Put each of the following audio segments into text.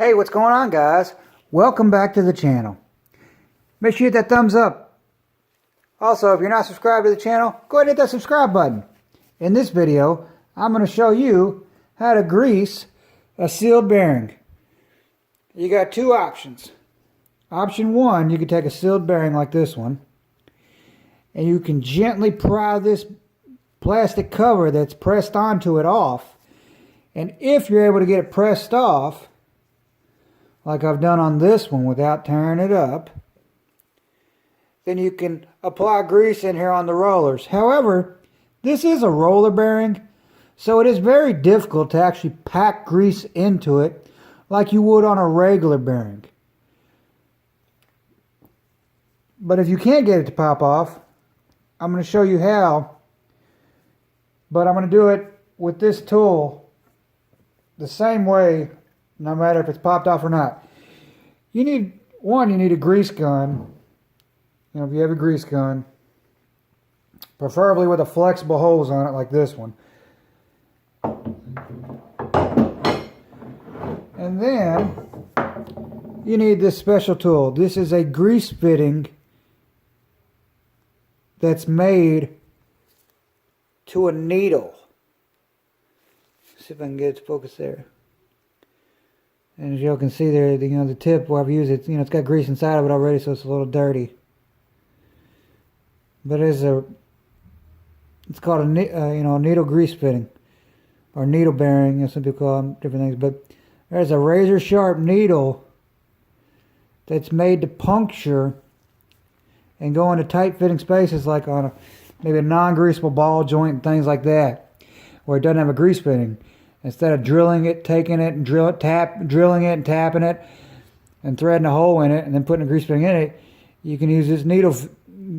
Hey, what's going on, guys? Welcome back to the channel. Make sure you hit that thumbs up. Also, if you're not subscribed to the channel, go ahead and hit that subscribe button. In this video, I'm going to show you how to grease a sealed bearing. You got two options. Option one, you can take a sealed bearing like this one, and you can gently pry this plastic cover that's pressed onto it off. And if you're able to get it pressed off, like I've done on this one without tearing it up, then you can apply grease in here on the rollers. However, this is a roller bearing, so it is very difficult to actually pack grease into it like you would on a regular bearing. But if you can't get it to pop off, I'm going to show you how, but I'm going to do it with this tool the same way, no matter if it's popped off or not. You need a grease gun. You know, if you have a grease gun, preferably with a flexible hose on it like this one. And then you need this special tool. This is a grease fitting that's made to a needle. Let's see if I can get it to focus there. And as y'all can see there, the tip where I've used it, it's got grease inside of it already, so it's a little dirty. But it's called a needle grease fitting, or needle bearing. Some people call them different things. But there's a razor sharp needle that's made to puncture and go into tight fitting spaces, like on maybe a non-greasable ball joint and things like that, where it doesn't have a grease fitting. Instead of drilling it, taking it, and drilling it and tapping it, and threading a hole in it, and then putting a grease fitting in it, you can use this needle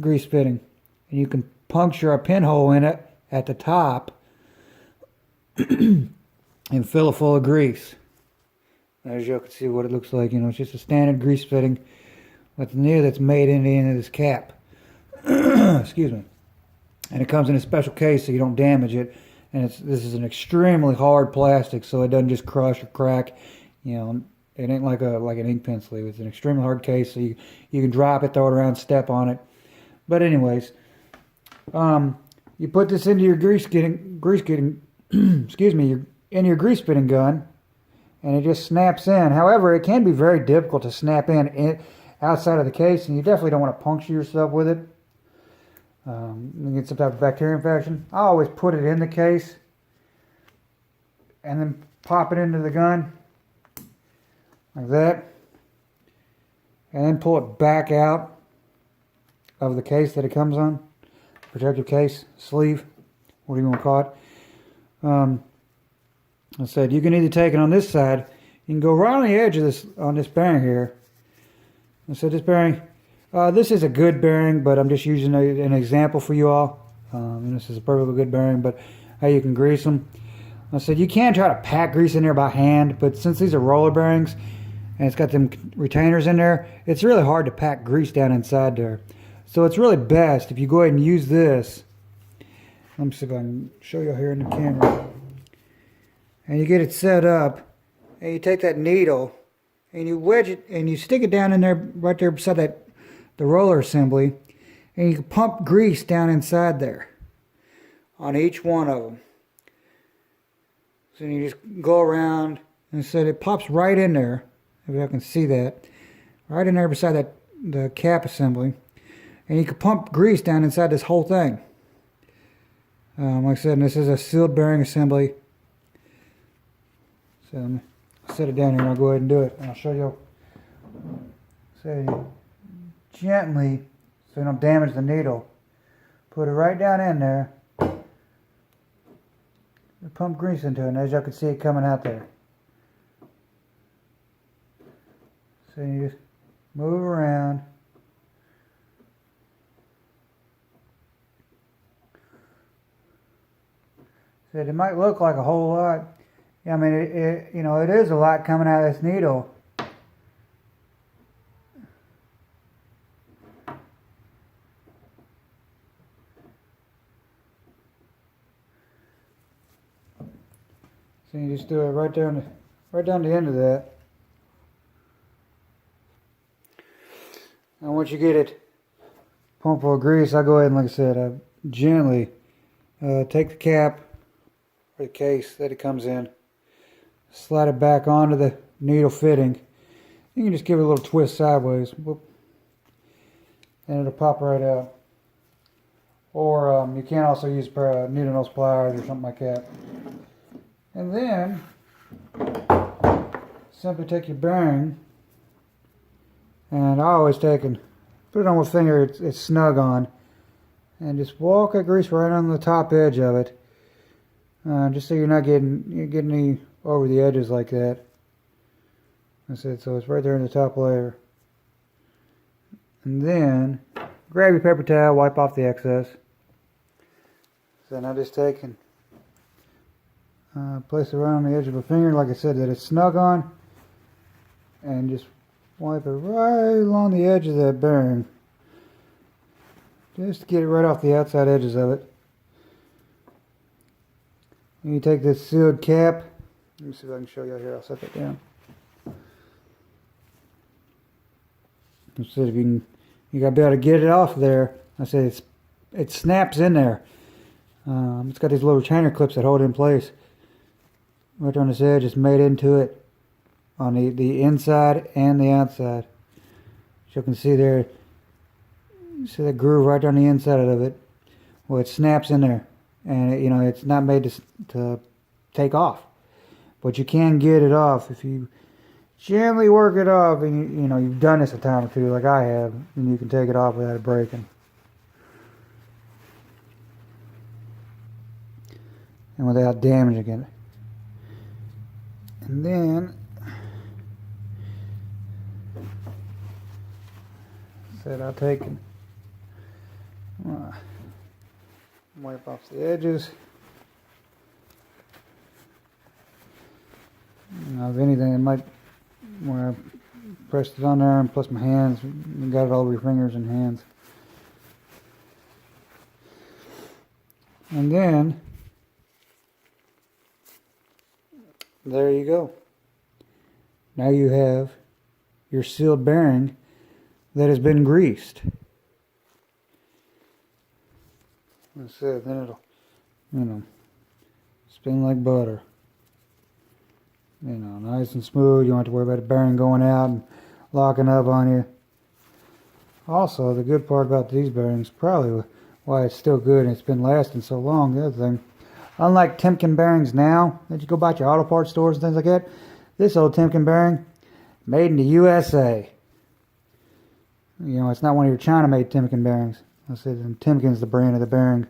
grease fitting, and you can puncture a pinhole in it at the top and fill it full of grease. As you can see what it looks like, it's just a standard grease fitting with the needle that's made in the end of this cap. Excuse me. And it comes in a special case so you don't damage it. And this is an extremely hard plastic, so it doesn't just crush or crack. It ain't like an ink pen sleeve. It's an extremely hard case, so you can drop it, throw it around, step on it. But anyways, you put this into your in your grease fitting gun, and it just snaps in. However, it can be very difficult to snap in outside of the case, and you definitely don't want to puncture yourself with it. You get some type of bacteria infection. I always put it in the case and then pop it into the gun like that, and then pull it back out of the case that it comes on. Protective case, sleeve, whatever you want to call it. I said you can either take it on this side. You can go right on the edge of this bearing here. I said this bearing. This is a good bearing, but I'm just using an example for you all. And this is a perfectly good bearing, but how you can grease them. I said you can try to pack grease in there by hand, but since these are roller bearings and it's got them retainers in there, it's really hard to pack grease down inside there. So it's really best if you go ahead and use this. Let me see if I can show you here in the camera. And you get it set up, and you take that needle and you wedge it and you stick it down in there, right there beside the roller assembly, and you can pump grease down inside there on each one of them. So you just go around, and so it pops right in there, if I can see that, right in there beside the cap assembly, and you can pump grease down inside this whole thing. Like I said, this is a sealed bearing assembly. So I'll set it down here and I'll go ahead and do it, and I'll show you. So gently, so you don't damage the needle, put it right down in there, pump grease into it, and as y'all can see it coming out there. So you just move around. So it might look like a whole lot. I mean, it is a lot coming out of this needle. So you just do it right down the end of that. And once you get it pumped full of grease, I go ahead and, like I said, gently take the cap or the case that it comes in, slide it back onto the needle fitting. You can just give it a little twist sideways, whoop, and it'll pop right out. Or you can also use needle nose pliers or something like that. And then simply take your bearing, and I always take and put it on my finger it's snug on, and just walk that grease right on the top edge of it, just so you're not getting any over the edges like that. That's it. So it's right there in the top layer. And then grab your paper towel, wipe off the excess. So now just take and place it around the edge of a finger, like I said, that it's snug on, and just wipe it right along the edge of that bearing, just to get it right off the outside edges of it. And you take this sealed cap. Let me see if I can show you here. I'll set that down. I said if you gotta be able to get it off there. I said it snaps in there. It's got these little retainer clips that hold it in place. Right on this edge, it's made into it on the inside and the outside. As you can see there, see that groove right on the inside of it. Well, it snaps in there, and it's not made to take off, but you can get it off if you gently work it off, and you've done this a time or two, like I have, and you can take it off without it breaking. And without damaging it. And then I'll take and wipe off the edges. If anything, it might, where I pressed it on there and plus my hands, you got it all over your fingers and hands. And then there you go. Now you have your sealed bearing that has been greased. That's it. Then it'll, spin like butter. Nice and smooth. You don't have to worry about the bearing going out and locking up on you. Also, the good part about these bearings, probably why it's still good and it's been lasting so long, the other thing, unlike Timken bearings now that you go buy at your auto parts stores and things like that, this old Timken bearing, made in the USA. It's not one of your China-made Timken bearings. I said Timken's the brand of the bearing.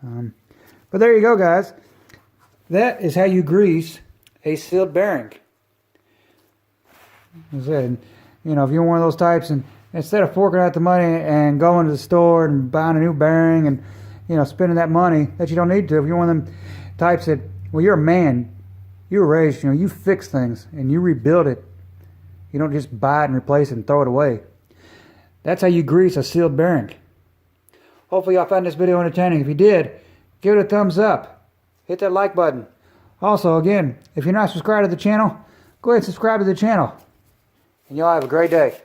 But there you go, guys. That is how you grease a sealed bearing. I said, if you're one of those types, and instead of forking out the money and going to the store and buying a new bearing and spending that money that you don't need to, if you're one of them types that, well, you're a man, you were raised, you fix things and you rebuild it. You don't just buy it and replace it and throw it away. That's how you grease a sealed bearing. Hopefully y'all found this video entertaining. If you did, give it a thumbs up. Hit that like button. Also, again, if you're not subscribed to the channel, go ahead and subscribe to the channel. And y'all have a great day.